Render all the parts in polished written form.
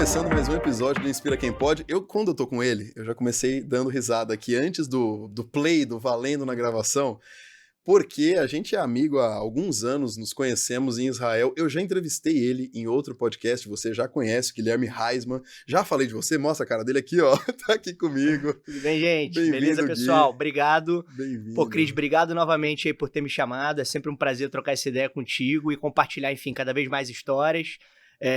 começando mais um episódio do Inspira Quem Pode. Quando eu tô com ele, eu já comecei dando risada aqui antes do play, do valendo na gravação, porque a gente é amigo há alguns anos, nos conhecemos em Israel. Eu já entrevistei ele em outro podcast, você já conhece, Guilherme Heisman. Já falei de você, mostra a cara dele aqui, ó. Tá aqui comigo. Tudo bem, gente? Bem-vindo, beleza, pessoal? Gui. Obrigado. Bem-vindo. Pô, Cris, obrigado novamente aí por ter me chamado. É sempre um prazer trocar essa ideia contigo e compartilhar, enfim, cada vez mais histórias.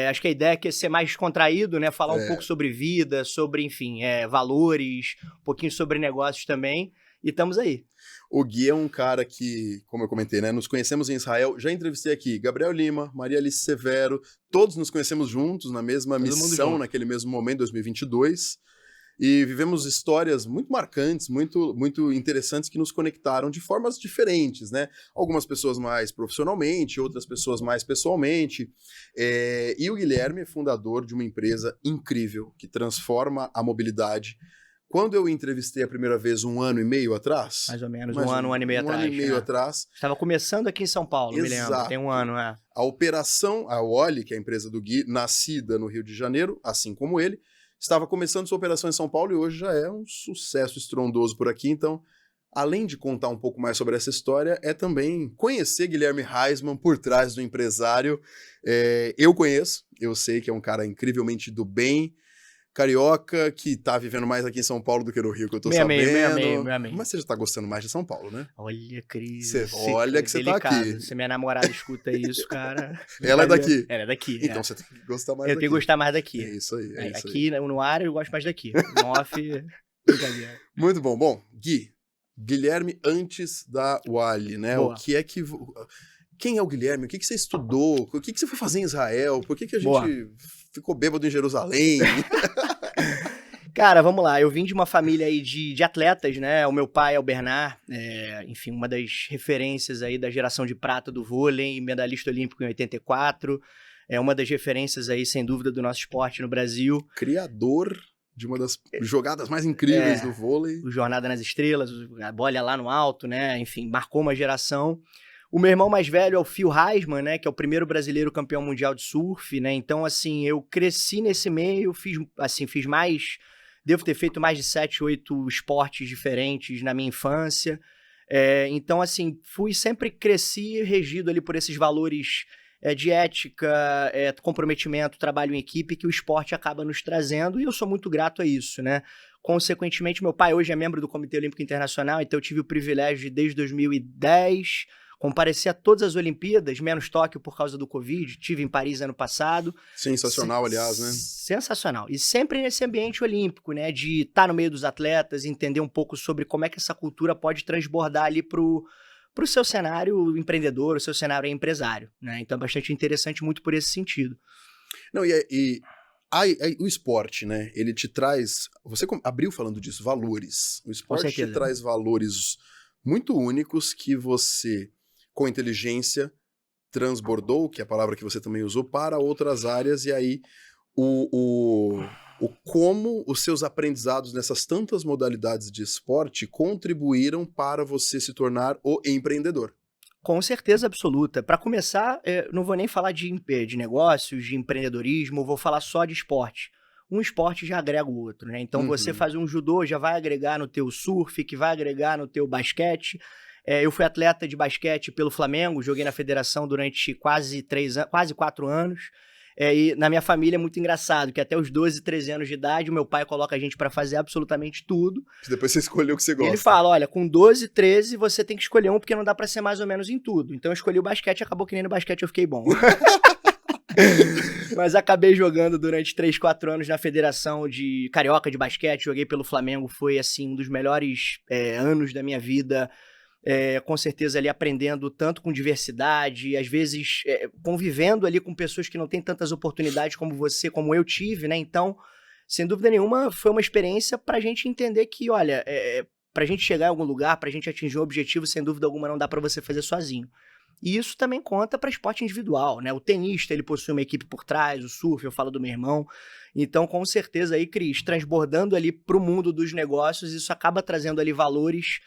Acho que a ideia é ser mais descontraído, né? Falar um pouco sobre vida, sobre, enfim, valores, um pouquinho sobre negócios também. E estamos aí. O Gui é um cara que, como eu comentei, né, nos conhecemos em Israel. Já entrevistei aqui Gabriel Lima, Maria Alice Severo, todos nos conhecemos juntos na mesma missão, naquele mesmo momento, 2022. E vivemos histórias muito marcantes, muito, muito interessantes que nos conectaram de formas diferentes, né? Algumas pessoas mais profissionalmente, outras pessoas mais pessoalmente. E o Guilherme é fundador de uma empresa incrível que transforma a mobilidade. Quando eu entrevistei a primeira vez 1 ano e meio atrás... Mais ou menos, um ano e meio atrás. 1 ano e meio atrás. Estava começando aqui em São Paulo, Exato. Me lembro. Tem 1 ano, A operação, a Oli, que é a empresa do Gui, nascida no Rio de Janeiro, assim como ele, estava começando sua operação em São Paulo e hoje já é um sucesso estrondoso por aqui. Então, além de contar um pouco mais sobre essa história, é também conhecer Guilherme Heisman por trás do empresário. Eu conheço, eu sei que é um cara incrivelmente do bem, carioca, que tá vivendo mais aqui em São Paulo do que no Rio, que eu tô sabendo. Meu amigo. Mas você já tá gostando mais de São Paulo, né? Olha, Cris. Olha que você tá aqui. Se minha namorada escuta isso, cara... Ela é daqui. Ela é daqui. Então você tem que gostar mais daqui. Eu tenho que gostar mais daqui. É isso aí, aqui no ar eu gosto mais daqui. No off... Muito bom. Bom, Gui, Guilherme antes da Wally, né? Boa. O que é que... Quem é o Guilherme? O que você estudou? O que você foi fazer em Israel? Por que a gente ficou bêbado em Jerusalém? Cara, vamos lá. Eu vim de uma família aí de atletas, né? O meu pai é o Bernard, enfim, uma das referências aí da geração de prata do vôlei, medalhista olímpico em 84. É uma das referências aí, sem dúvida, do nosso esporte no Brasil. Criador de uma das jogadas mais incríveis do vôlei. O Jornada nas Estrelas, a bola lá no alto, né? Enfim, marcou uma geração. O meu irmão mais velho é o Phil Heisman, né, que é o primeiro brasileiro campeão mundial de surf, né, então, assim, eu cresci nesse meio, fiz mais, devo ter feito mais de 7, 8 esportes diferentes na minha infância, então, assim, cresci regido ali por esses valores de ética, comprometimento, trabalho em equipe, que o esporte acaba nos trazendo, e eu sou muito grato a isso, né. Consequentemente, meu pai hoje é membro do Comitê Olímpico Internacional, então eu tive o privilégio de, desde 2010... comparecer a todas as Olimpíadas, menos Tóquio por causa do Covid. Tive em Paris ano passado. Sensacional, aliás, né? Sensacional. E sempre nesse ambiente olímpico, né? De estar no meio dos atletas, entender um pouco sobre como é que essa cultura pode transbordar ali pro seu cenário empreendedor, o seu cenário empresário, né? Então é bastante interessante muito por esse sentido. Não, o esporte, né? Ele te traz... Você abriu falando disso, valores. O esporte te traz valores muito únicos que você... com inteligência, transbordou, que é a palavra que você também usou, para outras áreas, e aí como os seus aprendizados nessas tantas modalidades de esporte contribuíram para você se tornar o empreendedor. Com certeza absoluta. Para começar, não vou nem falar de negócios, de empreendedorismo, vou falar só de esporte. Um esporte já agrega o outro, né? Então você faz um judô, já vai agregar no teu surf, que vai agregar no teu basquete. Eu fui atleta de basquete pelo Flamengo, joguei na federação durante quase 4 anos. E na minha família é muito engraçado, que até os 12, 13 anos de idade, o meu pai coloca a gente para fazer absolutamente tudo. Depois você escolheu o que você gosta. Ele fala, olha, com 12, 13 você tem que escolher um, porque não dá para ser mais ou menos em tudo. Então eu escolhi o basquete, acabou que nem no basquete eu fiquei bom. Mas acabei jogando durante 3, 4 anos na federação de carioca de basquete, joguei pelo Flamengo, foi assim um dos melhores anos da minha vida. Com certeza ali aprendendo tanto com diversidade, às vezes convivendo ali com pessoas que não têm tantas oportunidades como você, como eu tive, né? Então, sem dúvida nenhuma, foi uma experiência pra gente entender que, olha, pra gente chegar em algum lugar, pra gente atingir um objetivo, sem dúvida alguma não dá pra você fazer sozinho. E isso também conta para esporte individual, né? O tenista, ele possui uma equipe por trás, o surf, eu falo do meu irmão. Então, com certeza aí, Cris, transbordando ali pro mundo dos negócios, isso acaba trazendo ali valores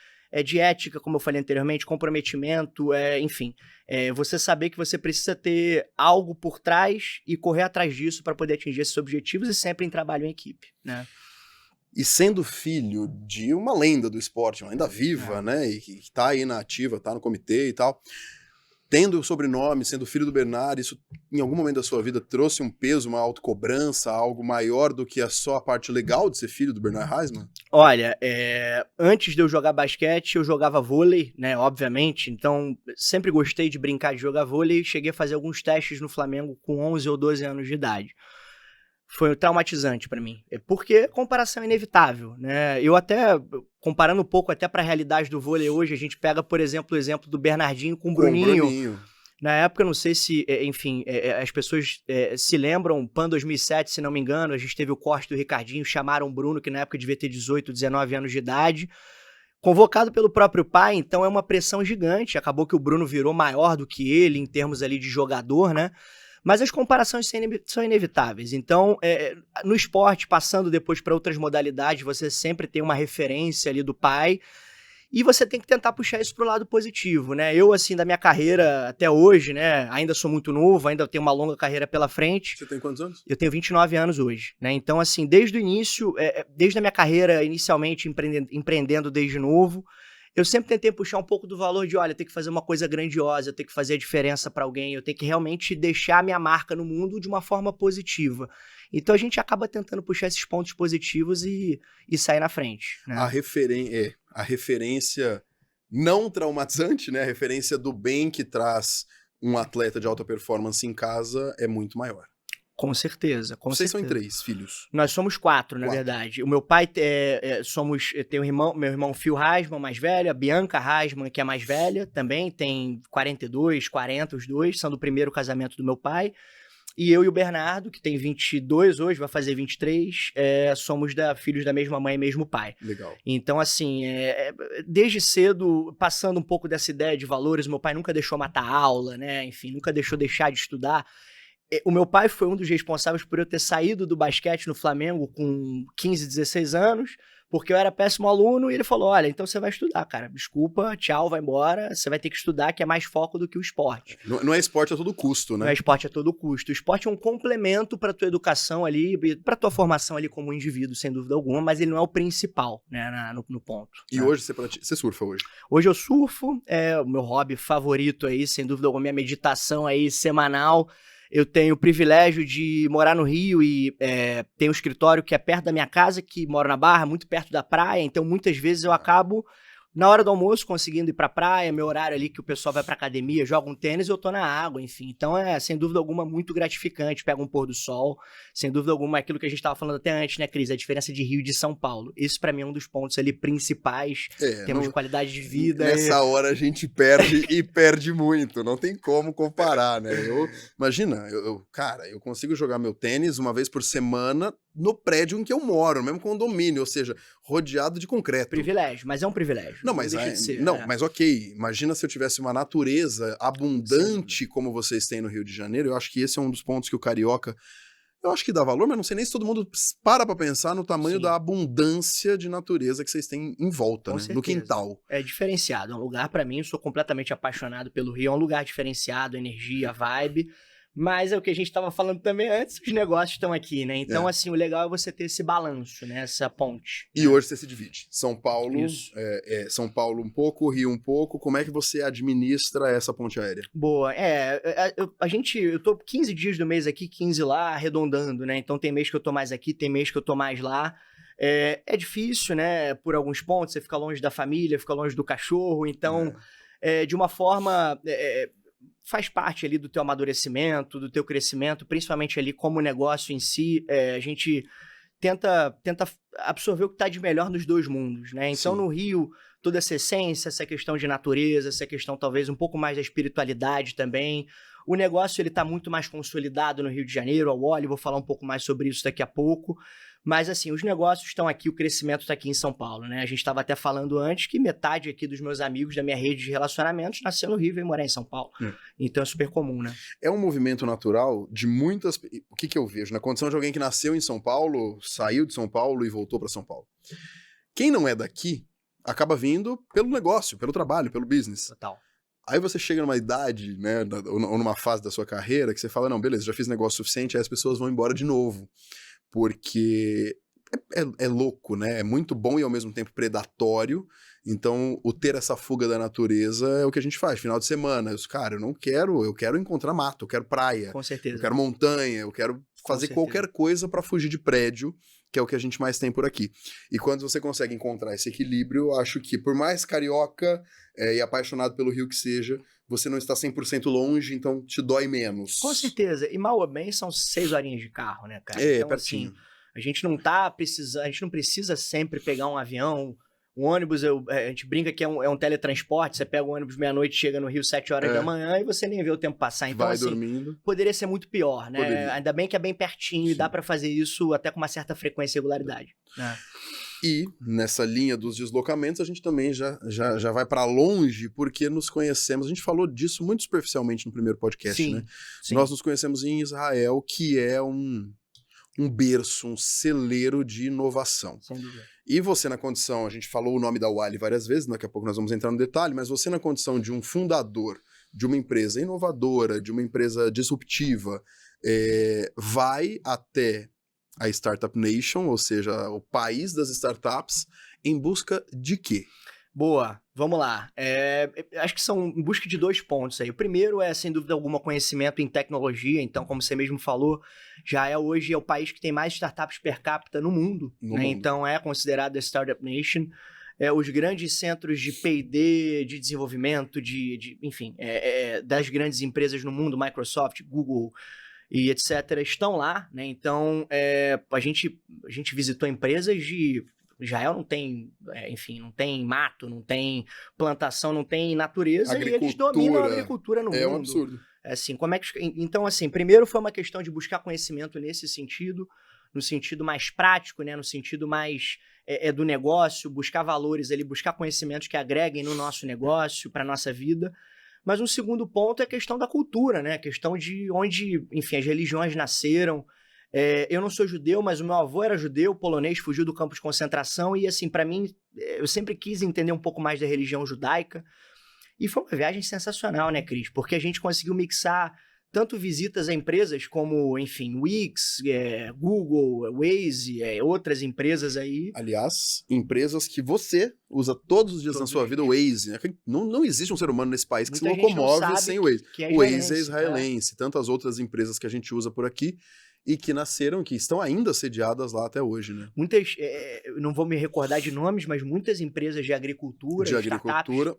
de ética, como eu falei anteriormente, comprometimento, enfim. Você saber que você precisa ter algo por trás e correr atrás disso para poder atingir esses objetivos e sempre em trabalho em equipe, né? E sendo filho de uma lenda do esporte, uma lenda viva, né? E que tá aí na ativa, tá no comitê e tal. Tendo o sobrenome, sendo filho do Bernard, isso em algum momento da sua vida trouxe um peso, uma autocobrança, algo maior do que só a parte legal de ser filho do Bernard Heisman? Olha, antes de eu jogar basquete, eu jogava vôlei, né, obviamente, então sempre gostei de brincar de jogar vôlei e cheguei a fazer alguns testes no Flamengo com 11 ou 12 anos de idade. Foi traumatizante pra mim, porque comparação é inevitável, né? Eu até, comparando um pouco até pra realidade do vôlei hoje, a gente pega, por exemplo, o exemplo do Bernardinho com o Bruninho. Na época, não sei se, enfim, as pessoas se lembram, PAN 2007, se não me engano, a gente teve o corte do Ricardinho, chamaram o Bruno, que na época devia ter 18, 19 anos de idade, convocado pelo próprio pai, então é uma pressão gigante, acabou que o Bruno virou maior do que ele em termos ali de jogador, né? Mas as comparações são inevitáveis. Então, no esporte, passando depois para outras modalidades, você sempre tem uma referência ali do pai e você tem que tentar puxar isso para o lado positivo, né? Eu, assim, da minha carreira até hoje, né, ainda sou muito novo, ainda tenho uma longa carreira pela frente. Você tem quantos anos? Eu tenho 29 anos hoje, né? Então, assim, desde o início, desde a minha carreira, inicialmente empreendendo desde novo, eu sempre tentei puxar um pouco do valor de, olha, eu tenho que fazer uma coisa grandiosa, eu tenho que fazer a diferença para alguém, eu tenho que realmente deixar a minha marca no mundo de uma forma positiva. Então a gente acaba tentando puxar esses pontos positivos e sair na frente, né? A referência não traumatizante, né? A referência do bem que traz um atleta de alta performance em casa é muito maior. Com certeza, com Vocês certeza. são em 3 filhos? Nós somos 4, na verdade. O meu pai tem meu irmão Phil Heisman, mais velho, a Bianca Heisman, que é mais velha, também tem 42, 40, os dois, são do primeiro casamento do meu pai. E eu e o Bernardo, que tem 22 hoje, vai fazer 23, somos filhos da mesma mãe e mesmo pai. Legal. Então, assim, desde cedo, passando um pouco dessa ideia de valores, meu pai nunca deixou matar aula, né? Enfim, nunca deixou deixar de estudar. O meu pai foi um dos responsáveis por eu ter saído do basquete no Flamengo com 15, 16 anos, porque eu era péssimo aluno, e ele falou, olha, então você vai estudar, cara, desculpa, tchau, vai embora, você vai ter que estudar, que é mais foco do que o esporte. Não é esporte a todo custo, né? Não é esporte a todo custo. O esporte é um complemento para tua educação ali, para tua formação ali como indivíduo, sem dúvida alguma, mas ele não é o principal, né, no ponto. E né? hoje você surfa hoje? Hoje eu surfo, é o meu hobby favorito aí, sem dúvida alguma, minha meditação aí semanal. Eu tenho o privilégio de morar no Rio e tenho um escritório que é perto da minha casa, que moro na Barra, muito perto da praia, então muitas vezes eu acabo, na hora do almoço, conseguindo ir pra praia, meu horário ali que o pessoal vai pra academia, joga um tênis, eu tô na água, enfim. Então sem dúvida alguma, muito gratificante, pega um pôr do sol, sem dúvida alguma, aquilo que a gente tava falando até antes, né, Cris, a diferença de Rio e de São Paulo. Isso pra mim é um dos pontos ali principais, temos de qualidade de vida. Nessa hora a gente perde e perde muito, não tem como comparar, né? Imagina, cara, eu consigo jogar meu tênis uma vez por semana no prédio em que eu moro, no mesmo condomínio, ou seja, rodeado de concreto. Privilégio, mas é um privilégio. Não, mas mas ok, imagina se eu tivesse uma natureza abundante como vocês têm no Rio de Janeiro, eu acho que esse é um dos pontos que o carioca, eu acho que dá valor, mas não sei nem se todo mundo para pra pensar no tamanho da abundância de natureza que vocês têm em volta, né? No quintal. É diferenciado, é um lugar pra mim, eu sou completamente apaixonado pelo Rio, é um lugar diferenciado, energia, vibe. Mas é o que a gente estava falando também antes, os negócios estão aqui, né? Então, assim, o legal é você ter esse balanço, né? Essa ponte. E hoje você se divide. São Paulo, São Paulo um pouco, Rio um pouco. Como é que você administra essa ponte aérea? Boa. Eu tô 15 dias do mês aqui, 15 lá, arredondando, né? Então tem mês que eu tô mais aqui, tem mês que eu tô mais lá. É difícil, né? Por alguns pontos, você fica longe da família, fica longe do cachorro. Então, de uma forma... faz parte ali do teu amadurecimento, do teu crescimento, principalmente ali como negócio em si, a gente tenta absorver o que está de melhor nos dois mundos, né? Então, no Rio, toda essa essência, essa questão de natureza, essa questão talvez um pouco mais da espiritualidade também. O negócio ele está muito mais consolidado no Rio de Janeiro, ao óleo, vou falar um pouco mais sobre isso daqui a pouco. Mas, assim, os negócios estão aqui, o crescimento está aqui em São Paulo, né? A gente estava até falando antes que metade aqui dos meus amigos da minha rede de relacionamentos nasceu no Rio e veio morar em São Paulo. Então é super comum, né? É um movimento natural de muitas... O que eu vejo? Na condição de alguém que nasceu em São Paulo, saiu de São Paulo e voltou para São Paulo. Quem não é daqui acaba vindo pelo negócio, pelo trabalho, pelo business. Total. Aí você chega numa idade, né, ou numa fase da sua carreira que você fala, não, beleza, já fiz negócio suficiente, aí as pessoas vão embora de novo. Porque é louco, né? É muito bom e ao mesmo tempo predatório. Então, o ter essa fuga da natureza é o que a gente faz. Final de semana, cara, eu quero encontrar mato, eu quero praia. Com certeza. Eu quero montanha, eu quero fazer qualquer coisa para fugir de prédio, que é o que a gente mais tem por aqui. E quando você consegue encontrar esse equilíbrio, eu acho que por mais carioca e apaixonado pelo Rio que seja, você não está 100% longe, então te dói menos. Com certeza. E mal ou bem são 6 horinhas de carro, né, cara? É, então, pertinho. assim, a gente não precisa sempre pegar um avião. O ônibus, a gente brinca que é um teletransporte, você pega o ônibus meia-noite, chega no Rio 7 horas da manhã e você nem vê o tempo passar. Então, vai assim, dormindo. Poderia ser muito pior, né? Poderia. Ainda bem que é bem pertinho e dá pra fazer isso até com uma certa frequência e regularidade. Né? E nessa linha dos deslocamentos, a gente também já vai pra longe, porque nos conhecemos. A gente falou disso muito superficialmente no primeiro podcast, Sim, né? sim. Nós nos conhecemos em Israel, que é um berço, um celeiro de inovação. Sem dúvida. E você na condição, a gente falou o nome da Wally várias vezes, daqui a pouco nós vamos entrar no detalhe, mas você na condição de um fundador de uma empresa inovadora, de uma empresa disruptiva, vai até a Startup Nation, ou seja, o país das startups, em busca de quê? Boa, vamos lá. Acho que são em busca de 2 pontos aí. O primeiro é, sem dúvida alguma, conhecimento em tecnologia. Então, como você mesmo falou, hoje é o país que tem mais startups per capita no mundo. Né? Então, é considerado a Startup Nation. Os grandes centros de P&D, de desenvolvimento, enfim, das grandes empresas no mundo, Microsoft, Google e etc., estão lá. Né? Então, a gente visitou empresas de... Israel não tem, enfim, não tem mato, não tem plantação, não tem natureza, e eles dominam a agricultura no mundo. É um absurdo. Assim, então, assim, primeiro foi uma questão de buscar conhecimento nesse sentido, no sentido mais prático, né, no sentido mais do negócio, buscar valores ali, buscar conhecimentos que agreguem no nosso negócio, para nossa vida. Mas um segundo ponto é a questão da cultura, né, a questão de onde, enfim, as religiões nasceram. Eu não sou judeu, mas o meu avô era judeu, polonês, fugiu do campo de concentração e, assim, para mim, eu sempre quis entender um pouco mais da religião judaica. E foi uma viagem sensacional, né, Cris? Porque a gente conseguiu mixar tanto visitas a empresas como, enfim, Wix, Google, Waze, outras empresas aí. Aliás, empresas que você usa todos os dias na sua vida, o Waze. Né? Não existe um ser humano nesse país que se locomove sem o Waze. O Waze é israelense, tantas outras empresas que a gente usa por aqui e que nasceram, que estão ainda sediadas lá até hoje, né? Muitas, não vou me recordar de nomes, mas muitas empresas de agricultura,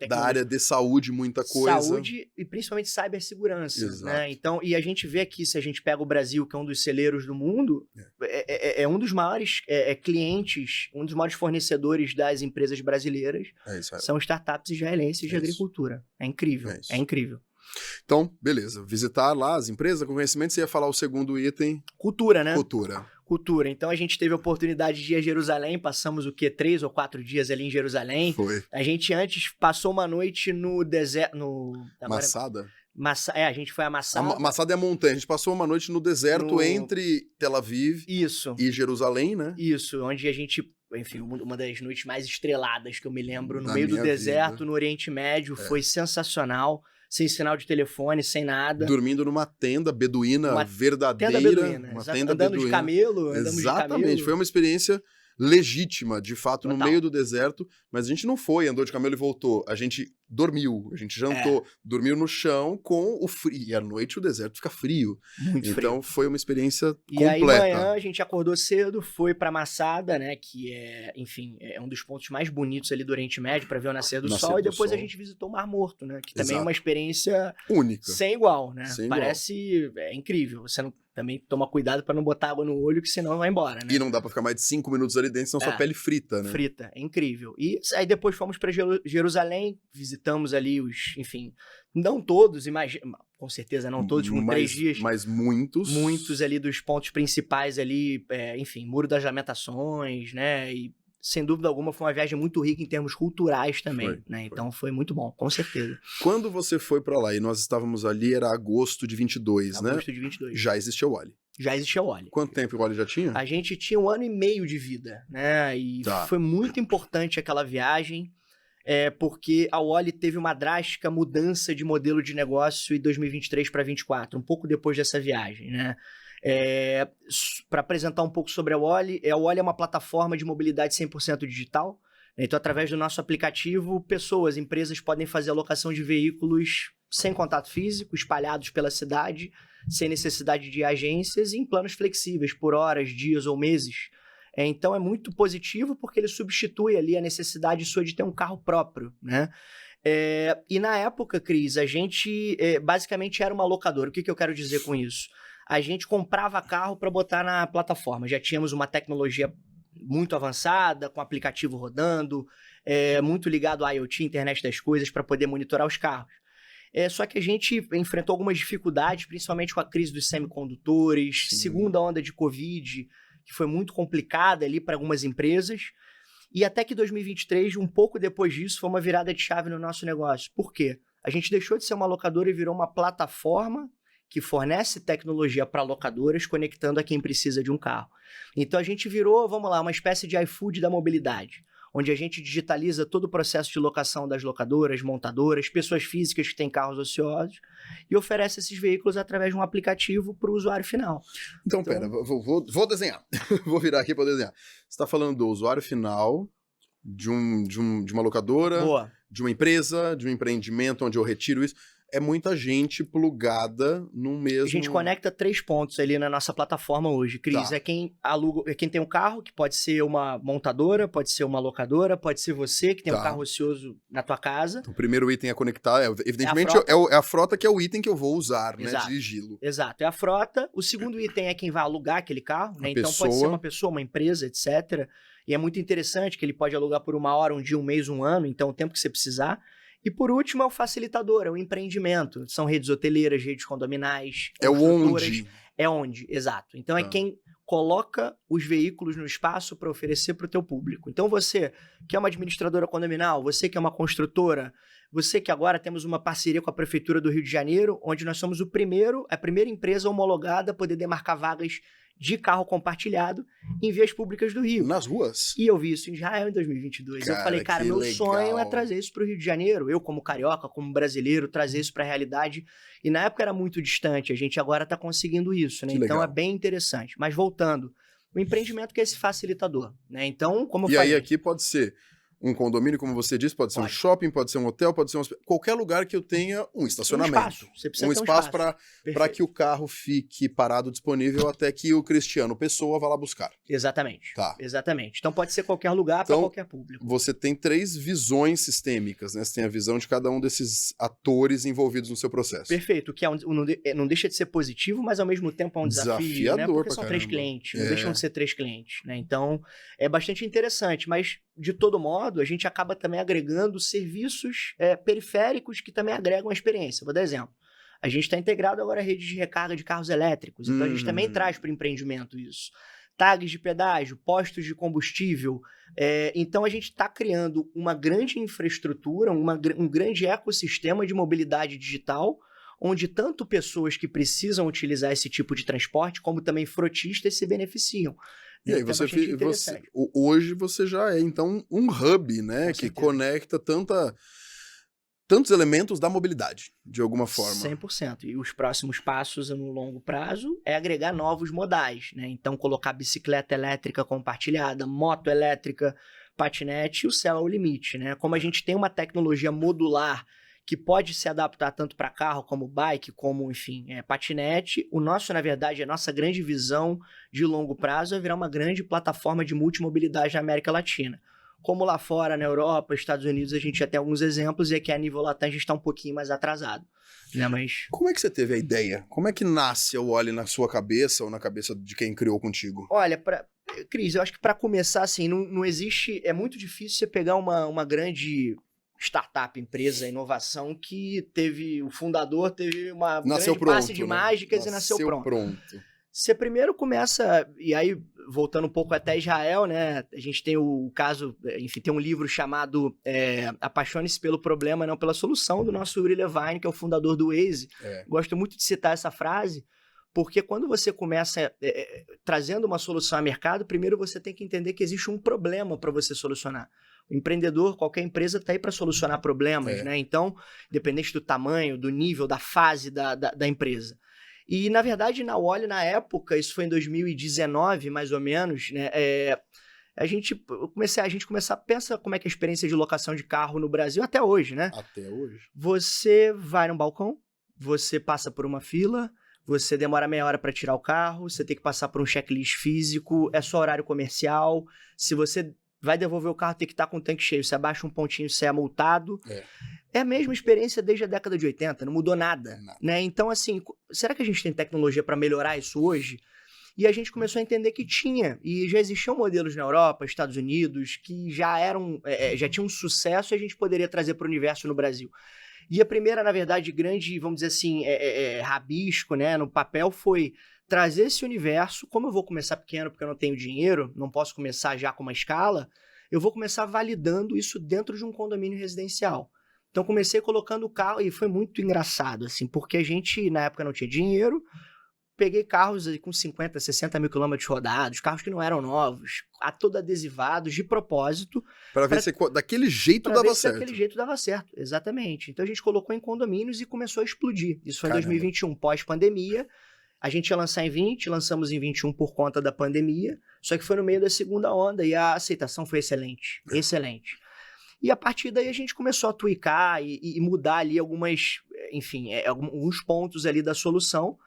da área de saúde, muita coisa. Saúde e principalmente cibersegurança. Né? Então, e a gente vê aqui, se a gente pega o Brasil, que é um dos celeiros do mundo, é um dos maiores clientes, um dos maiores fornecedores das empresas brasileiras, são startups israelenses de agricultura. É incrível, é incrível. Então, beleza. Visitar lá as empresas com conhecimento, você ia falar o segundo item. Cultura, né? Cultura. Então, a gente teve a oportunidade de ir a Jerusalém, passamos 3 ou 4 dias ali em Jerusalém. Foi. A gente antes passou uma noite no deserto... Massada? A gente foi a Massada. Massada é a montanha. A gente passou uma noite no deserto entre Tel Aviv e Jerusalém, né? Isso, onde a gente... Enfim, uma das noites mais estreladas que eu me lembro, no meio do deserto, no Oriente Médio, foi sensacional. Sem sinal de telefone, sem nada. Dormindo numa tenda beduína verdadeira. Tenda beduína. Uma tenda andando beduína. De camelo. Exatamente. Foi uma experiência legítima, de fato, no meio do deserto. Mas a gente não foi, andou de camelo e voltou. A gente dormiu, a gente jantou, dormiu no chão com o frio. E à noite o deserto fica frio. Muito frio. Então foi uma experiência completa. E aí amanhã a gente acordou cedo, foi pra Massada, né, que enfim, é um dos pontos mais bonitos ali do Oriente Médio pra ver o nascer do sol. E depois a gente visitou o Mar Morto, né, que também é uma experiência única. Sem igual, né? Parece incrível. Você também toma cuidado pra não botar água no olho, que senão vai embora, né? E não dá pra ficar mais de 5 minutos ali dentro, senão sua pele frita, né? Frita, é incrível. E aí depois fomos pra Jerusalém, visitamos ali enfim, não todos, com certeza não todos, com 3 dias. Mas muitos. Muitos ali dos pontos principais ali, enfim, Muro das Lamentações, né? E sem dúvida alguma foi uma viagem muito rica em termos culturais também, né? Então foi muito bom, com certeza. Quando você foi pra lá e nós estávamos ali, era agosto de 22, né? Agosto de 22. Já existia o Wally. Já existia o Wally. Quanto tempo o Wally já tinha? A gente tinha 1 ano e meio de vida, né? E foi muito importante aquela viagem. porque a Wally teve uma drástica mudança de modelo de negócio em 2023 para 2024, um pouco depois dessa viagem, né? Para apresentar um pouco sobre a Wally é uma plataforma de mobilidade 100% digital. Então, através do nosso aplicativo, pessoas, empresas podem fazer a locação de veículos sem contato físico, espalhados pela cidade, sem necessidade de agências e em planos flexíveis, por horas, dias ou meses. Então, é muito positivo porque ele substitui ali a necessidade sua de ter um carro próprio, né? E na época, Cris, a gente basicamente era uma locadora. O que eu quero dizer com isso? A gente comprava carro para botar na plataforma. Já tínhamos uma tecnologia muito avançada, com aplicativo rodando, muito ligado à IoT, internet das coisas, para poder monitorar os carros. Só que a gente enfrentou algumas dificuldades, principalmente com a crise dos semicondutores, segunda onda de Covid, que foi muito complicada ali para algumas empresas. E até que 2023, um pouco depois disso, foi uma virada de chave no nosso negócio. Por quê? A gente deixou de ser uma locadora e virou uma plataforma que fornece tecnologia para locadoras, conectando a quem precisa de um carro. Então a gente virou, vamos lá, uma espécie de iFood da mobilidade, onde a gente digitaliza todo o processo de locação das locadoras, montadoras, pessoas físicas que têm carros ociosos e oferece esses veículos através de um aplicativo para o usuário final. Então, pera, vou desenhar. Vou virar aqui para desenhar. Você está falando do usuário final, de uma locadora, Boa. de uma empresa, de um empreendimento onde eu retiro isso. É muita gente plugada no mesmo... A gente conecta 3 pontos ali na nossa plataforma hoje, Cris. Tá. É quem aluga, quem tem um carro, que pode ser uma montadora, pode ser uma locadora, pode ser você que tem um carro ocioso na tua casa. Então, o primeiro item a conectar, evidentemente, é a frota que é o item que eu vou usar, né? Dirigi-lo. Exato, é a frota. O segundo item é quem vai alugar aquele carro, né? Então pode ser uma pessoa, uma empresa, etc. E é muito interessante que ele pode alugar por 1 hora, 1 dia, 1 mês, 1 ano, então o tempo que você precisar. E por último é o facilitador, é o empreendimento. São redes hoteleiras, redes condominais. É o onde. É onde, exato. Então é quem coloca os veículos no espaço para oferecer para o teu público. Então você que é uma administradora condominal, você que é uma construtora, você que agora temos uma parceria com a Prefeitura do Rio de Janeiro, onde nós somos a primeira empresa homologada a poder demarcar vagas de carro compartilhado em vias públicas do Rio. Nas ruas? E eu vi isso em Israel em 2022. Eu falei, cara, meu sonho é trazer isso para o Rio de Janeiro. Eu, como carioca, como brasileiro, trazer isso para a realidade. E na época era muito distante. A gente agora está conseguindo isso, né? Então é bem interessante. Mas voltando, o empreendimento que é esse facilitador, né? Então, como eu falei... E aí aqui pode ser um condomínio, como você disse, pode ser um shopping, pode ser um hotel, pode ser qualquer lugar que eu tenha um estacionamento. Um espaço. Você precisa ter um espaço para que o carro fique parado disponível até que o Cristiano Pessoa vá lá buscar. Exatamente. Tá. Exatamente. Então pode ser qualquer lugar para qualquer público. Você tem 3 visões sistêmicas, né? Você tem a visão de cada um desses atores envolvidos no seu processo. Perfeito, que não deixa de ser positivo, mas ao mesmo tempo é um desafio, né? Porque são 3 clientes, não deixam de ser 3 clientes, né? Então é bastante interessante, mas de todo modo, a gente acaba também agregando serviços periféricos que também agregam a experiência. Vou dar exemplo. A gente está integrado agora à rede de recarga de carros elétricos, então a gente também traz para o empreendimento isso. Tags de pedágio, postos de combustível. Então a gente está criando uma grande infraestrutura, um grande ecossistema de mobilidade digital, onde tanto pessoas que precisam utilizar esse tipo de transporte, como também frotistas se beneficiam. E aí hoje você já é, então, um hub, né? Que conecta tantos elementos da mobilidade, de alguma forma. 100%. E os próximos passos no longo prazo é agregar novos modais, né? Então, colocar bicicleta elétrica compartilhada, moto elétrica, patinete, e o céu é o limite, né? Como a gente tem uma tecnologia modular que pode se adaptar tanto para carro como bike, como, enfim, patinete. O nosso, na verdade, a nossa grande visão de longo prazo é virar uma grande plataforma de multimobilidade na América Latina. Como lá fora, na Europa, Estados Unidos, a gente já tem alguns exemplos e aqui a nível latam a gente está um pouquinho mais atrasado. Né? Mas... Como é que você teve a ideia? Como é que nasce o Wally na sua cabeça ou na cabeça de quem criou contigo? Olha, Cris, eu acho que para começar, assim, não existe... É muito difícil você pegar uma grande... startup, empresa, inovação que o fundador teve uma grande passe de mágicas e nasceu pronto. Você primeiro começa, e aí voltando um pouco até Israel, né, a gente tem o caso, enfim, tem um livro chamado Apaixone-se pelo Problema, não pela Solução, do nosso Uri Levine, que é o fundador do Waze. Gosto muito de citar essa frase, porque quando você começa trazendo uma solução ao mercado, primeiro você tem que entender que existe um problema para você solucionar. O empreendedor, qualquer empresa está aí para solucionar problemas, né? Então, independente do tamanho, do nível, da fase da empresa. E, na verdade, na Wally, na época, isso foi em 2019, mais ou menos, né? A gente começar a pensar como é que é a experiência de locação de carro no Brasil até hoje, né? Até hoje. Você vai no balcão, você passa por uma fila, você demora meia hora para tirar o carro, você tem que passar por um checklist físico, é só horário comercial. Se você vai devolver o carro, tem que estar com o tanque cheio. Você abaixa um pontinho, você é multado. É a mesma experiência desde a década de 80, não mudou nada. Né? Então, assim, será que a gente tem tecnologia para melhorar isso hoje? E a gente começou a entender que tinha, e já existiam modelos na Europa, Estados Unidos, que já tinham um sucesso e a gente poderia trazer para o universo no Brasil. E a primeira, na verdade, grande, vamos dizer assim, rabisco, né, no papel foi trazer esse universo. Como eu vou começar pequeno porque eu não tenho dinheiro, não posso começar já com uma escala, eu vou começar validando isso dentro de um condomínio residencial. Então comecei colocando o carro, e foi muito engraçado, assim, porque a gente, na época, não tinha dinheiro. Peguei carros com 50, 60 mil quilômetros rodados, carros que não eram novos, todo adesivados, de propósito. Para ver se daquele jeito dava certo. Daquele jeito dava certo, exatamente. Então a gente colocou em condomínios e começou a explodir. Isso foi em 2021, pós-pandemia. A gente ia lançar em 20, lançamos em 21 por conta da pandemia, só que foi no meio da segunda onda e a aceitação foi excelente, excelente. E a partir daí a gente começou a tweakar e mudar ali alguns pontos ali da solução.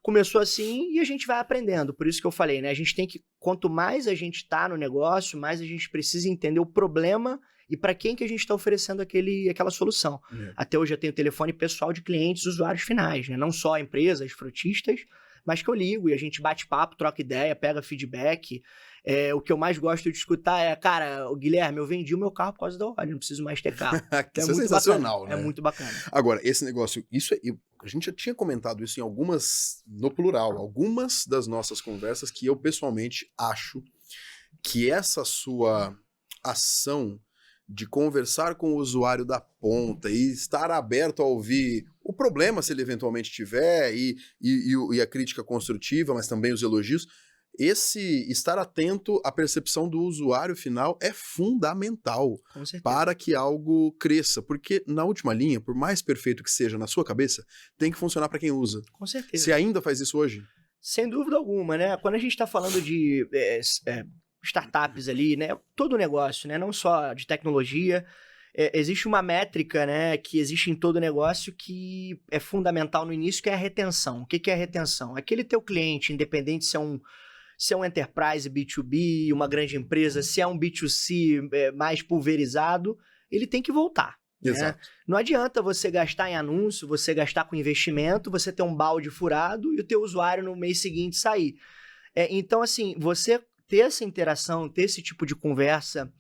Começou assim e a gente vai aprendendo. Por isso que eu falei, né? A gente tem que, quanto mais a gente tá no negócio, mais a gente precisa entender o problema e para quem que a gente está oferecendo aquela solução. Até hoje eu tenho telefone pessoal de clientes, usuários finais, né? Não só empresas, frotistas, mas que eu ligo e a gente bate papo, troca ideia, pega feedback. O que eu mais gosto de escutar é, cara, o Guilherme, eu vendi o meu carro por causa da Wally, não preciso mais ter carro. Isso é sensacional, bacana, né? É muito bacana. Agora, esse negócio, a gente já tinha comentado isso no plural, algumas das nossas conversas, que eu pessoalmente acho que essa sua ação de conversar com o usuário da ponta e estar aberto a ouvir o problema, se ele eventualmente tiver, e a crítica construtiva, mas também os elogios, esse estar atento à percepção do usuário final é fundamental para que algo cresça, porque na última linha, por mais perfeito que seja na sua cabeça, tem que funcionar para quem usa. Com certeza. Você ainda faz isso hoje? Sem dúvida alguma, né? Quando a gente está falando de startups ali, né? Todo negócio, né? Não só de tecnologia, existe uma métrica, né, que existe em todo negócio que é fundamental no início, que é a retenção. O que é a retenção? Aquele teu cliente, independente se é um enterprise B2B, uma grande empresa, se é um B2C mais pulverizado, ele tem que voltar. Né? Não adianta você gastar em anúncio, você gastar com investimento, você ter um balde furado e o teu usuário no mês seguinte sair. Então, assim, você ter essa interação, ter esse tipo de conversa,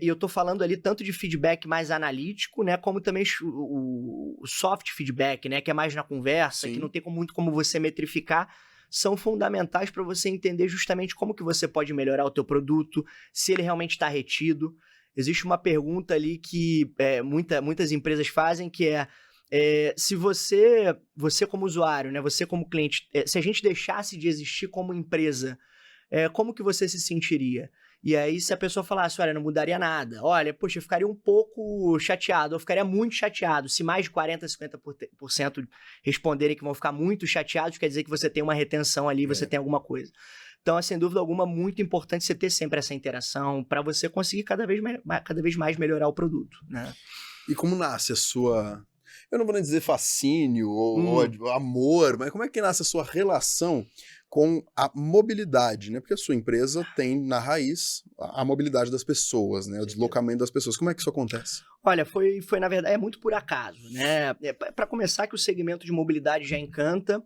e eu tô falando ali tanto de feedback mais analítico, né, como também o soft feedback, né, que é mais na conversa, que não tem muito como você metrificar, são fundamentais para você entender justamente como que você pode melhorar o teu produto, se ele realmente está retido. Existe uma pergunta ali que muitas empresas fazem, que se você como usuário, né, você como cliente, se a gente deixasse de existir como empresa, como que você se sentiria? E aí, se a pessoa falasse, olha, não mudaria nada. Olha, poxa, eu ficaria um pouco chateado, eu ficaria muito chateado. Se mais de 40%, 50% responderem que vão ficar muito chateados, quer dizer que você tem uma retenção ali, você tem alguma coisa. Então, sem dúvida alguma, muito importante você ter sempre essa interação para você conseguir cada vez mais melhorar o produto, né? E como nasce a sua... Eu não vou nem dizer fascínio ou amor, mas como é que nasce a sua relação com a mobilidade, né? Porque a sua empresa tem na raiz a mobilidade das pessoas, né? O deslocamento das pessoas. Como é que isso acontece? Olha, foi na verdade, é muito por acaso, né? Para começar, que o segmento de mobilidade já encanta,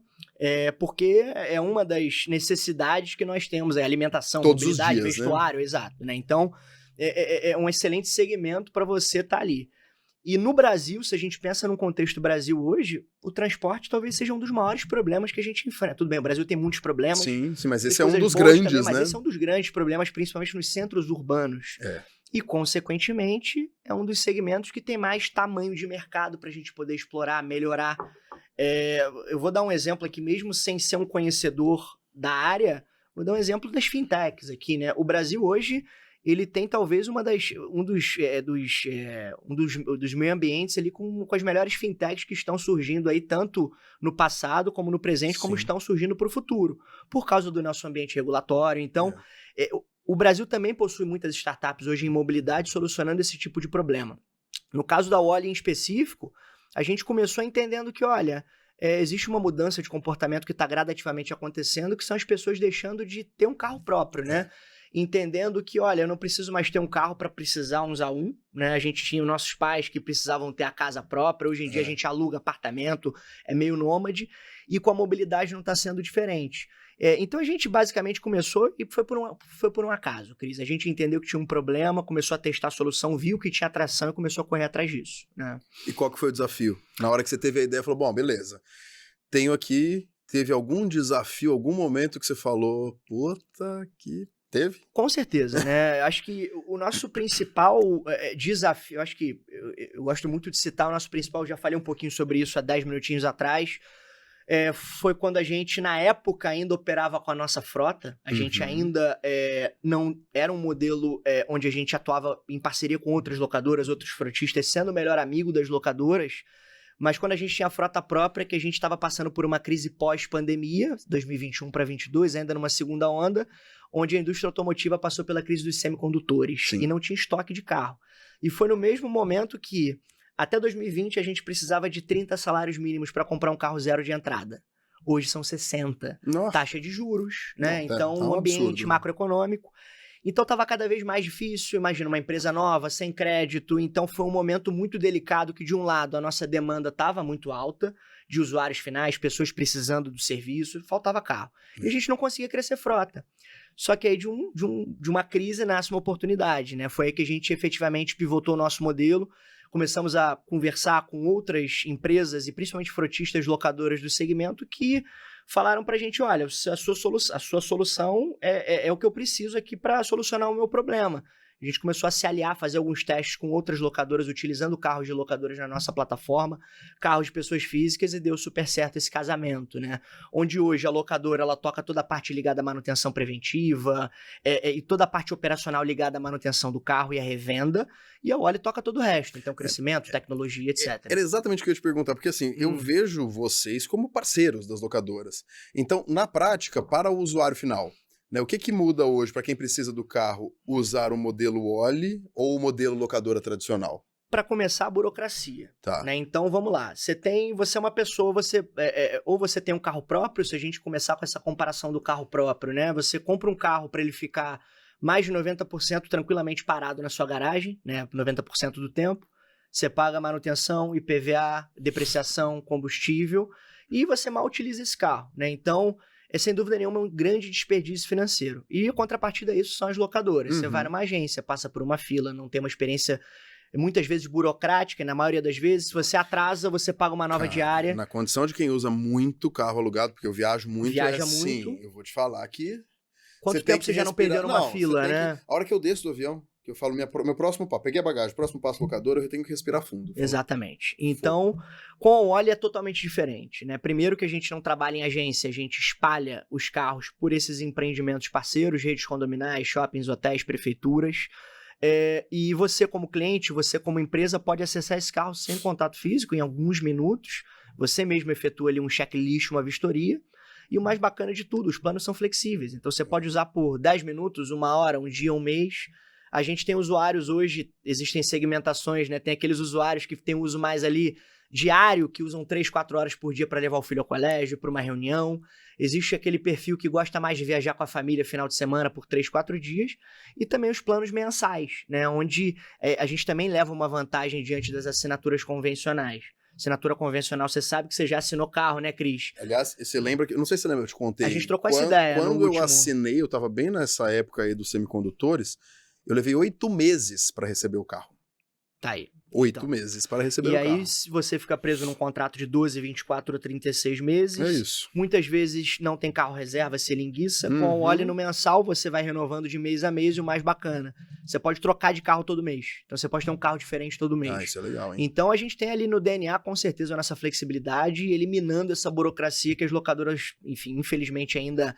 porque é uma das necessidades que nós temos, alimentação, todos mobilidade, os dias, vestuário, né? Exato, né? Então, é um excelente segmento para você estar ali. E no Brasil, se a gente pensa num contexto Brasil hoje, o transporte talvez seja um dos maiores problemas que a gente enfrenta. Tudo bem, o Brasil tem muitos problemas. Sim, mas esse é um dos grandes, também, mas né? Esse é um dos grandes problemas, principalmente nos centros urbanos. E, consequentemente, é um dos segmentos que tem mais tamanho de mercado para a gente poder explorar, melhorar. Eu vou dar um exemplo aqui, mesmo sem ser um conhecedor da área, vou dar um exemplo das fintechs aqui, né? O Brasil hoje, ele tem talvez um dos meio ambientes ali com as melhores fintechs que estão surgindo aí, tanto no passado como no presente, como estão surgindo para o futuro, por causa do nosso ambiente regulatório. Então, o Brasil também possui muitas startups hoje em mobilidade solucionando esse tipo de problema. No caso da Wally em específico, a gente começou entendendo que, olha, existe uma mudança de comportamento que está gradativamente acontecendo, que são as pessoas deixando de ter um carro próprio, né? Entendendo que, olha, eu não preciso mais ter um carro para precisar uns a um, né? A gente tinha os nossos pais que precisavam ter a casa própria, hoje em dia a gente aluga apartamento, é meio nômade, e com a mobilidade não está sendo diferente. Então a gente basicamente começou e foi por um acaso, Cris. A gente entendeu que tinha um problema, começou a testar a solução, viu que tinha atração e começou a correr atrás disso, né? E qual que foi o desafio? Na hora que você teve a ideia, falou, bom, beleza, tenho aqui, teve algum desafio, algum momento que você falou, puta que... Teve? Com certeza, né? Acho que o nosso principal desafio, acho que eu gosto muito de citar o nosso principal, já falei um pouquinho sobre isso há 10 minutinhos atrás, foi quando a gente, na época, ainda operava com a nossa frota, a gente ainda não era um modelo onde a gente atuava em parceria com outras locadoras, outros frotistas, sendo o melhor amigo das locadoras, mas quando a gente tinha a frota própria, que a gente estava passando por uma crise pós-pandemia, 2021 para 2022, ainda numa segunda onda, onde a indústria automotiva passou pela crise dos semicondutores. Sim. E não tinha estoque de carro. E foi no mesmo momento que, até 2020, a gente precisava de 30 salários mínimos para comprar um carro zero de entrada. Hoje são 60. Nossa. Taxa de juros, né? Então, um ambiente absurdo, macroeconômico. Então, estava cada vez mais difícil. Imagina, uma empresa nova, sem crédito. Então, foi um momento muito delicado que, de um lado, a nossa demanda estava muito alta, de usuários finais, pessoas precisando do serviço, faltava carro. E a gente não conseguia crescer frota. Só que aí de uma crise nasce uma oportunidade, né? Foi aí que a gente efetivamente pivotou o nosso modelo, começamos a conversar com outras empresas e principalmente frotistas locadoras do segmento que falaram pra gente, olha, a sua solução é o que eu preciso aqui para solucionar o meu problema. A gente começou a se aliar, fazer alguns testes com outras locadoras, utilizando carros de locadoras na nossa plataforma, carros de pessoas físicas, e deu super certo esse casamento, né? Onde hoje a locadora, ela toca toda a parte ligada à manutenção preventiva, e toda a parte operacional ligada à manutenção do carro e à revenda, e a Wally toca todo o resto, então crescimento, tecnologia, etc. Era exatamente o que eu ia te perguntar, porque assim, eu vejo vocês como parceiros das locadoras. Então, na prática, para o usuário final, né, o que muda hoje para quem precisa do carro usar o modelo Wally ou o modelo locadora tradicional? Para começar, a burocracia. Tá. Né? Então, vamos lá. Você é uma pessoa, ou você tem um carro próprio, se a gente começar com essa comparação do carro próprio, né? Você compra um carro para ele ficar mais de 90% tranquilamente parado na sua garagem, né? 90% do tempo. Você paga manutenção, IPVA, depreciação, combustível, e você mal utiliza esse carro, né? Então, sem dúvida nenhuma, um grande desperdício financeiro. E a contrapartida a isso são as locadoras. Você vai numa agência, passa por uma fila, não tem uma experiência muitas vezes burocrática, e na maioria das vezes, se você atrasa, você paga uma nova diária. Na condição de quem usa muito carro alugado, porque eu viajo muito, muito. Sim, eu vou te falar que... Quanto tempo você já não perdeu numa fila, né? A hora que eu desço do avião, que eu falo, meu próximo passo, peguei a bagagem, próximo passo locador, eu tenho que respirar fundo. Exatamente. Então, com a Wally é totalmente diferente, né? Primeiro que a gente não trabalha em agência, a gente espalha os carros por esses empreendimentos parceiros, redes condominais, shoppings, hotéis, prefeituras. E você como cliente, você como empresa pode acessar esse carro sem contato físico em alguns minutos. Você mesmo efetua ali um checklist, uma vistoria. E o mais bacana de tudo, os planos são flexíveis. Então você pode usar por 10 minutos, 1 hora, um dia, um mês. A gente tem usuários hoje, existem segmentações, né? Tem aqueles usuários que têm uso mais ali diário, que usam 3, 4 horas por dia para levar o filho ao colégio, para uma reunião. Existe aquele perfil que gosta mais de viajar com a família final de semana por 3, 4 dias. E também os planos mensais, né? Onde a gente também leva uma vantagem diante das assinaturas convencionais. Assinatura convencional, você sabe que você já assinou carro, né, Cris? Aliás, você lembra que... Não sei se você lembra, eu te contei. A gente trocou essa ideia Quando eu assinei, eu tava bem nessa época aí dos semicondutores, eu levei 8 meses para receber o carro. Tá aí. 8 meses para receber o carro. E aí, se você fica preso num contrato de 12, 24 ou 36 meses, é isso. Muitas vezes não tem carro reserva, se linguiça. Com o óleo no mensal, você vai renovando de mês a mês, e o mais bacana, você pode trocar de carro todo mês. Então, você pode ter um carro diferente todo mês. Ah, isso é legal, hein? Então, a gente tem ali no DNA, com certeza, a nossa flexibilidade, eliminando essa burocracia que as locadoras, enfim, infelizmente ainda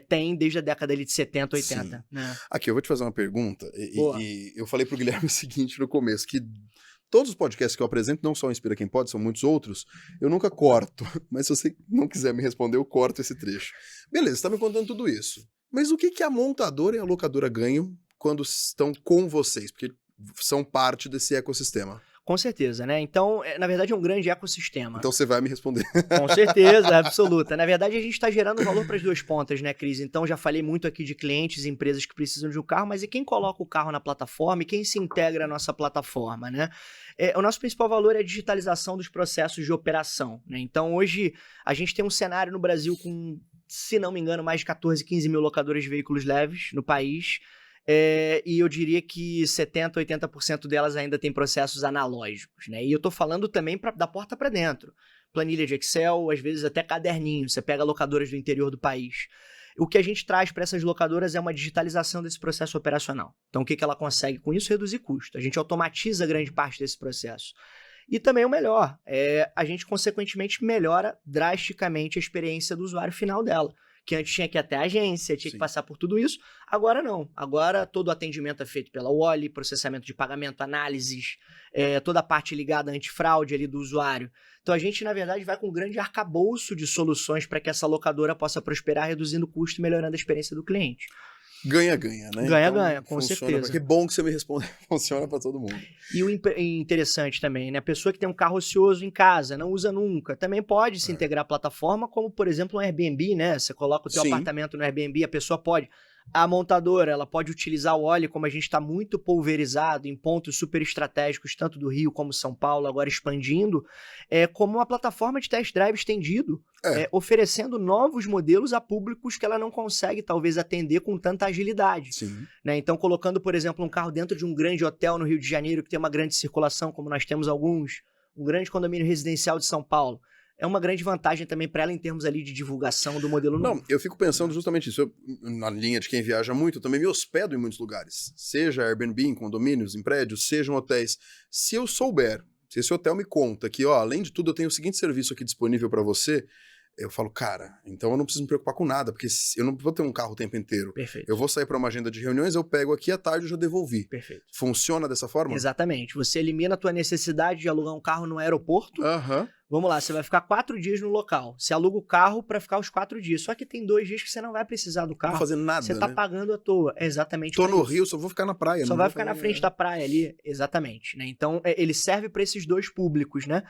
têm desde a década de 70, 80. Né? Aqui, eu vou te fazer uma pergunta. E eu falei pro Guilherme o seguinte no começo, que todos os podcasts que eu apresento, não só o Inspira Quem Pode, são muitos outros, eu nunca corto. Mas se você não quiser me responder, eu corto esse trecho. Beleza, você tá me contando tudo isso. Mas o que a montadora e a locadora ganham quando estão com vocês? Porque são parte desse ecossistema. Com certeza, né? Então, na verdade, é um grande ecossistema. Então você vai me responder. Com certeza, absoluta. Na verdade, a gente está gerando valor para as duas pontas, né, Cris? Então, já falei muito aqui de clientes e empresas que precisam de um carro, mas e quem coloca o carro na plataforma e quem se integra à nossa plataforma, né? O nosso principal valor é a digitalização dos processos de operação, né? Então, hoje, a gente tem um cenário no Brasil com, se não me engano, mais de 14, 15 mil locadoras de veículos leves no país. E eu diria que 70%, 80% delas ainda tem processos analógicos, né? E eu tô falando também da porta para dentro. Planilha de Excel, às vezes até caderninho. Você pega locadoras do interior do país. O que a gente traz para essas locadoras é uma digitalização desse processo operacional. Então, o que ela consegue com isso? Reduzir custo. A gente automatiza grande parte desse processo. E também o melhor, a gente consequentemente melhora drasticamente a experiência do usuário final dela. Que antes tinha que ir até a agência, tinha que passar por tudo isso. Agora não. Agora todo o atendimento é feito pela Wally, processamento de pagamento, análises, toda a parte ligada à antifraude ali do usuário. Então a gente, na verdade, vai com um grande arcabouço de soluções para que essa locadora possa prosperar, reduzindo o custo e melhorando a experiência do cliente. Ganha-ganha, né? Ganha-ganha, então, com certeza. Que bom que você me responde. Funciona para todo mundo. E o interessante também, né? A pessoa que tem um carro ocioso em casa, não usa nunca, também pode se integrar à plataforma, como, por exemplo, um Airbnb, né? Você coloca o teu apartamento no Airbnb, a pessoa pode... A montadora, ela pode utilizar o óleo, como a gente está muito pulverizado em pontos super estratégicos, tanto do Rio como São Paulo, agora expandindo, como uma plataforma de test drive estendido, oferecendo novos modelos a públicos que ela não consegue, talvez, atender com tanta agilidade. Sim. Né? Então, colocando, por exemplo, um carro dentro de um grande hotel no Rio de Janeiro, que tem uma grande circulação, como nós temos alguns, um grande condomínio residencial de São Paulo, é uma grande vantagem também para ela em termos ali de divulgação do modelo novo. Não, eu fico pensando justamente isso. Na linha de quem viaja muito, eu também me hospedo em muitos lugares. Seja Airbnb, em condomínios, em prédios, sejam hotéis. Se eu souber, se esse hotel me conta que, além de tudo, eu tenho o seguinte serviço aqui disponível para você, eu falo, cara, então eu não preciso me preocupar com nada, porque eu não vou ter um carro o tempo inteiro. Perfeito. Eu vou sair para uma agenda de reuniões, eu pego aqui à tarde e já devolvi. Perfeito. Funciona dessa forma? Exatamente. Você elimina a tua necessidade de alugar um carro no aeroporto. Vamos lá, você vai ficar 4 dias no local. Você aluga o carro para ficar os 4 dias. Só que tem 2 dias que você não vai precisar do carro. Não vou fazer nada, Você tá pagando à toa. É exatamente. Tô no Rio, só vou ficar na praia. Só vai ficar na frente da praia ali. Exatamente. Né? Então, ele serve para esses dois públicos, né?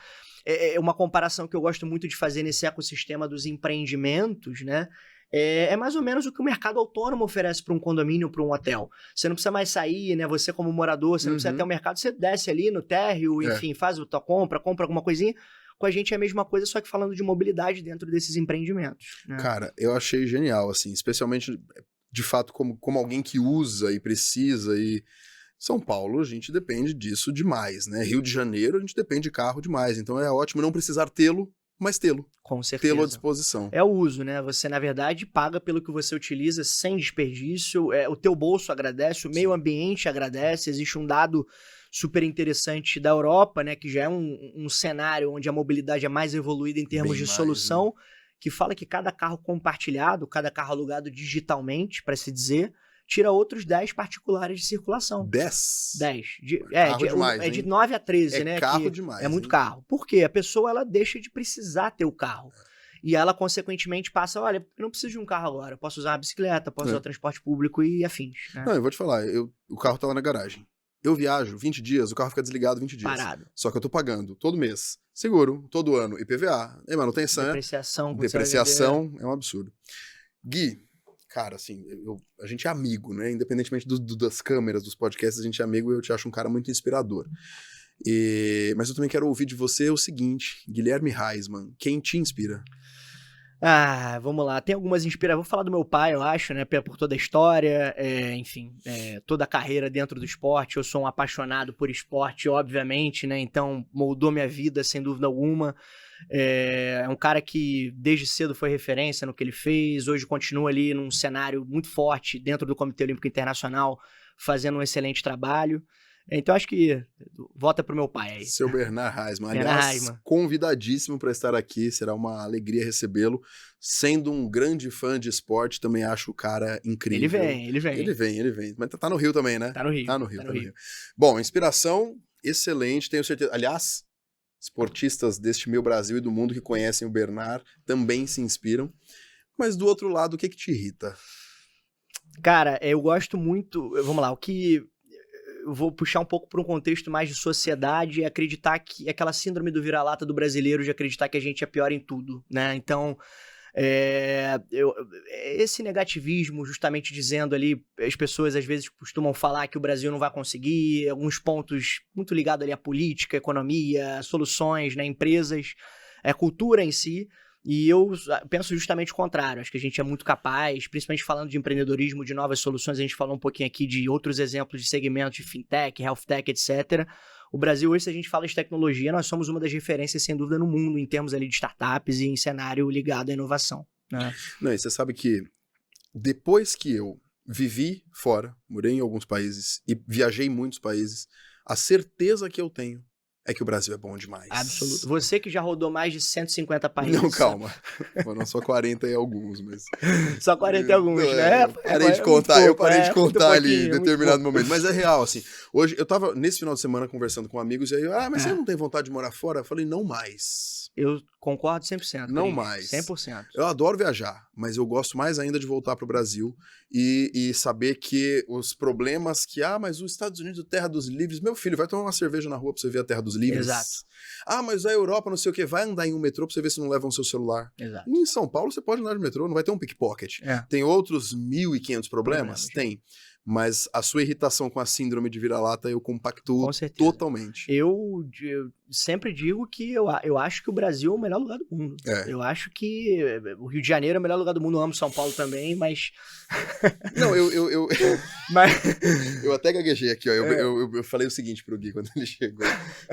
É uma comparação que eu gosto muito de fazer nesse ecossistema dos empreendimentos, né? É mais ou menos o que o mercado autônomo oferece para um condomínio, para um hotel. Você não precisa mais sair, né? Você como morador, você não precisa ir até o mercado, você desce ali no térreo, enfim, faz a tua compra alguma coisinha. Com a gente é a mesma coisa, só que falando de mobilidade dentro desses empreendimentos. Né? Cara, eu achei genial, assim, especialmente, de fato, como alguém que usa e precisa e... São Paulo, a gente depende disso demais, né? Rio de Janeiro, a gente depende de carro demais. Então é ótimo não precisar tê-lo, mas tê-lo. Com certeza. Tê-lo à disposição. É o uso, né? Você, na verdade, paga pelo que você utiliza sem desperdício. O teu bolso agradece, o meio ambiente agradece. Existe um dado super interessante da Europa, né? Que já é um cenário onde a mobilidade é mais evoluída em termos de solução, que fala que cada carro compartilhado, cada carro alugado digitalmente, para se dizer, tira outros 10 particulares de circulação. 10? 10. De 9 a 13, né? É carro demais. É muito carro. Por quê? A pessoa, ela deixa de precisar ter o carro. E ela, consequentemente, passa, olha, eu não preciso de um carro agora. Eu posso usar a bicicleta, posso usar o transporte público e afins. Né? Não, eu vou te falar, o carro tá lá na garagem. Eu viajo 20 dias, o carro fica desligado 20 dias. Parado. Só que eu tô pagando todo mês. Seguro, todo ano, IPVA, manutenção. Depreciação. É um absurdo. Gui, cara, assim, a gente é amigo, né? Independentemente das câmeras, dos podcasts, a gente é amigo e eu te acho um cara muito inspirador. Mas eu também quero ouvir de você o seguinte, Guilherme Reisman, quem te inspira? Vamos lá. Tem algumas inspirações. Vou falar do meu pai, eu acho, né? Por toda a história, enfim, toda a carreira dentro do esporte. Eu sou um apaixonado por esporte, obviamente, né? Então, moldou minha vida, sem dúvida alguma. É um cara que desde cedo foi referência no que ele fez. Hoje continua ali num cenário muito forte dentro do Comitê Olímpico Internacional, fazendo um excelente trabalho. Então, acho que vota pro meu pai aí. Seu Bernard Heisman. Aliás, convidadíssimo para estar aqui. Será uma alegria recebê-lo. Sendo um grande fã de esporte, também acho o cara incrível. Ele vem. Ele vem. Mas tá no Rio também, né? Tá no Rio. Tá no Rio. Bom, inspiração excelente, tenho certeza. Aliás, esportistas deste meu Brasil e do mundo que conhecem o Bernard também se inspiram. Mas do outro lado, o que te irrita? Cara, eu gosto muito... Vamos lá, eu vou puxar um pouco para um contexto mais de sociedade e acreditar que aquela síndrome do vira-lata do brasileiro de acreditar que a gente é pior em tudo, né? Então, esse negativismo, justamente dizendo ali, as pessoas às vezes costumam falar que o Brasil não vai conseguir, alguns pontos muito ligados ali à política, economia, soluções, né, empresas, cultura em si. E eu penso justamente o contrário, acho que a gente é muito capaz, principalmente falando de empreendedorismo, de novas soluções, a gente falou um pouquinho aqui de outros exemplos de segmentos de fintech, healthtech, etc. O Brasil hoje, se a gente fala de tecnologia, nós somos uma das referências, sem dúvida, no mundo, em termos ali de startups e em cenário ligado à inovação, né? Não, e você sabe que depois que eu vivi fora, morei em alguns países e viajei em muitos países, a certeza que eu tenho é que o Brasil é bom demais. Absoluto. Você que já rodou mais de 150 países. Não, calma. Foram só 40 e alguns, mas... Só 40 e alguns, né? Parei de contar, eu parei de contar ali em determinado momento. Mas é real, assim. Hoje, eu tava nesse final de semana conversando com amigos e aí, mas você não tem vontade de morar fora? Eu falei, não mais. Eu concordo 100%. Não mais. 100%. Eu adoro viajar, mas eu gosto mais ainda de voltar pro Brasil e saber que os problemas que, mas os Estados Unidos, terra dos livres, meu filho, vai tomar uma cerveja na rua pra você ver a terra dos livres. Exato. Mas a Europa, não sei o que, vai andar em um metrô pra você ver se não levam seu celular. Exato. Em São Paulo, você pode andar de metrô, não vai ter um pickpocket. Tem outros 1.500 problemas? Tem. Mas a sua irritação com a síndrome de vira-lata eu compactuo totalmente. Eu sempre digo que eu acho que o Brasil é o melhor lugar do mundo. Eu acho que o Rio de Janeiro é o melhor lugar do mundo. Eu amo São Paulo também, mas... Não, eu até gaguejei aqui, ó. Eu falei o seguinte pro Gui quando ele chegou.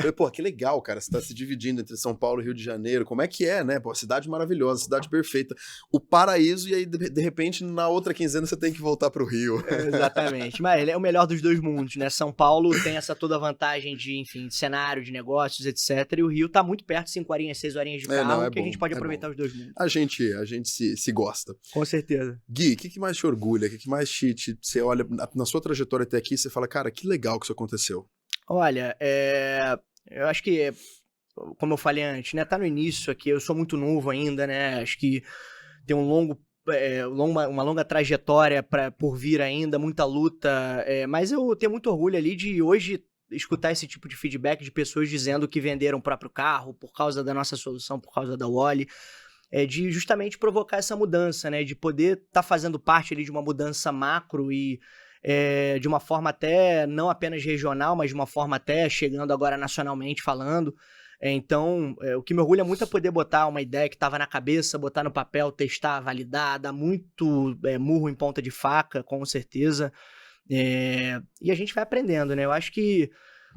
Eu falei, que legal, cara. Você tá se dividindo entre São Paulo e Rio de Janeiro. Como é que é, né? Cidade maravilhosa, cidade perfeita. O paraíso, e aí, de repente, na outra quinzena você tem que voltar pro Rio. Exatamente. Mas ele é o melhor dos dois mundos, né? São Paulo tem essa toda vantagem de, enfim, de cenário, de negócios, etc. E o Rio tá muito perto, 5 horinhas, 6 horinhas de carro, que a gente pode aproveitar os dois mundos. A gente se gosta. Com certeza. Gui, o que mais te orgulha? O que mais você olha na sua trajetória até aqui e você fala, cara, que legal que isso aconteceu? Olha, eu acho que, como eu falei antes, né? Tá no início aqui, eu sou muito novo ainda, né? Acho que tem uma longa trajetória por vir ainda, muita luta, mas eu tenho muito orgulho ali de hoje escutar esse tipo de feedback de pessoas dizendo que venderam o próprio carro por causa da nossa solução, por causa da Wally, de justamente provocar essa mudança, né, de poder estar fazendo parte ali de uma mudança macro e de uma forma até não apenas regional, mas de uma forma até chegando agora nacionalmente falando. Então, o que me orgulha muito é poder botar uma ideia que estava na cabeça, botar no papel, testar, validar, dar muito murro em ponta de faca, com certeza. E a gente vai aprendendo, né? Eu acho que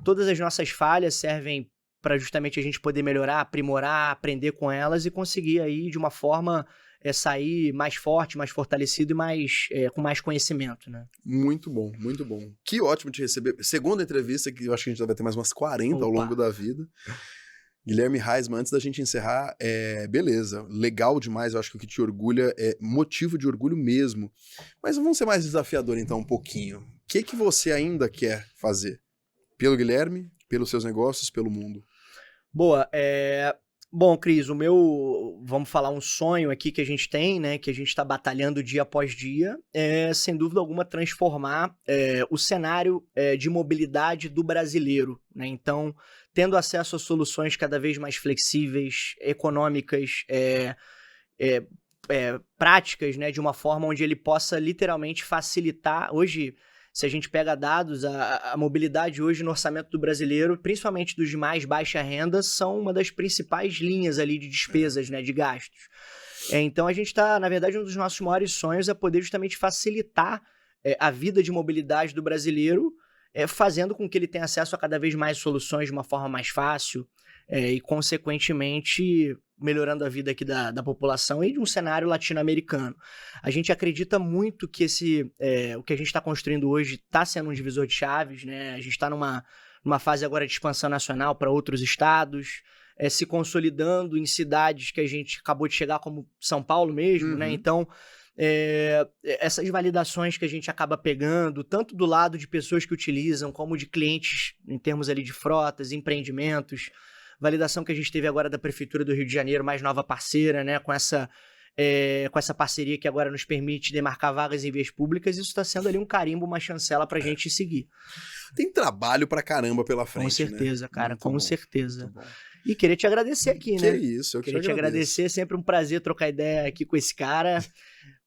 todas as nossas falhas servem para justamente a gente poder melhorar, aprimorar, aprender com elas e conseguir aí, de uma forma, sair mais forte, mais fortalecido e com mais conhecimento, né? Muito bom, muito bom. Que ótimo te receber. Segunda entrevista, que eu acho que a gente vai ter mais umas 40 ao longo da vida. Guilherme Heisman, antes da gente encerrar, beleza, legal demais, eu acho que o que te orgulha é motivo de orgulho mesmo. Mas vamos ser mais desafiador então um pouquinho. O que você ainda quer fazer? Pelo Guilherme, pelos seus negócios, pelo mundo? Boa, Bom, Cris, vamos falar um sonho aqui que a gente tem, né, que a gente está batalhando dia após dia, sem dúvida alguma transformar o cenário de mobilidade do brasileiro, né? Então, tendo acesso a soluções cada vez mais flexíveis, econômicas, práticas, né, de uma forma onde ele possa literalmente facilitar. Hoje, se a gente pega dados, a mobilidade hoje no orçamento do brasileiro, principalmente dos de mais baixa renda, são uma das principais linhas ali de despesas, né, de gastos. Então a gente está, na verdade, um dos nossos maiores sonhos é poder justamente facilitar a vida de mobilidade do brasileiro, fazendo com que ele tenha acesso a cada vez mais soluções de uma forma mais fácil e, consequentemente, melhorando a vida aqui da população e de um cenário latino-americano. A gente acredita muito que o que a gente está construindo hoje está sendo um divisor de chaves, né? A gente está numa fase agora de expansão nacional para outros estados, se consolidando em cidades que a gente acabou de chegar, como São Paulo mesmo, né? Então, essas validações que a gente acaba pegando, tanto do lado de pessoas que utilizam, como de clientes em termos ali de frotas, empreendimentos, validação que a gente teve agora da Prefeitura do Rio de Janeiro, mais nova parceira, né? Com essa parceria que agora nos permite demarcar vagas em vias públicas, isso está sendo ali um carimbo, uma chancela pra gente seguir. Tem trabalho pra caramba pela frente, com certeza, né? Cara, Muito com bom, certeza. E queria te agradecer aqui, né? Que isso, eu queria te agradecer, sempre um prazer trocar ideia aqui com esse cara.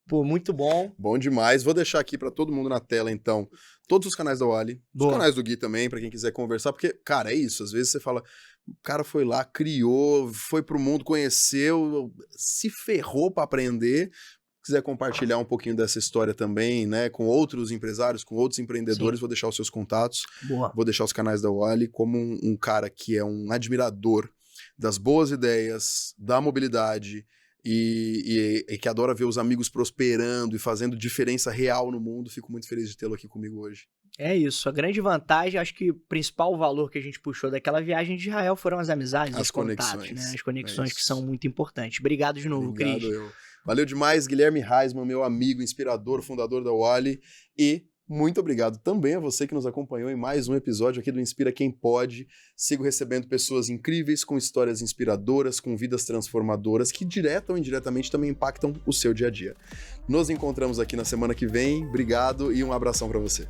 Pô, muito bom. Bom demais. Vou deixar aqui pra todo mundo na tela, então, todos os canais da Wally, os canais do Gui também, pra quem quiser conversar, porque, cara, é isso, às vezes você fala, o cara foi lá, criou, foi pro mundo, conheceu, se ferrou pra aprender. Se quiser compartilhar um pouquinho dessa história também, né, com outros empresários, com outros empreendedores, vou deixar os seus contatos. Boa. Vou deixar os canais da Wally como um cara que é um admirador das boas ideias, da mobilidade e que adora ver os amigos prosperando e fazendo diferença real no mundo. Fico muito feliz de tê-lo aqui comigo hoje. É isso, a grande vantagem, acho que o principal valor que a gente puxou daquela viagem de Israel foram as amizades, os contatos, né? As conexões que são muito importantes. Obrigado de novo, Cris. Valeu demais, Guilherme Reisman, meu amigo, inspirador, fundador da Wally, e muito obrigado também a você que nos acompanhou em mais um episódio aqui do Inspira Quem Pode. Sigo recebendo pessoas incríveis, com histórias inspiradoras, com vidas transformadoras, que direta ou indiretamente também impactam o seu dia a dia. Nos encontramos aqui na semana que vem, obrigado e um abração para você.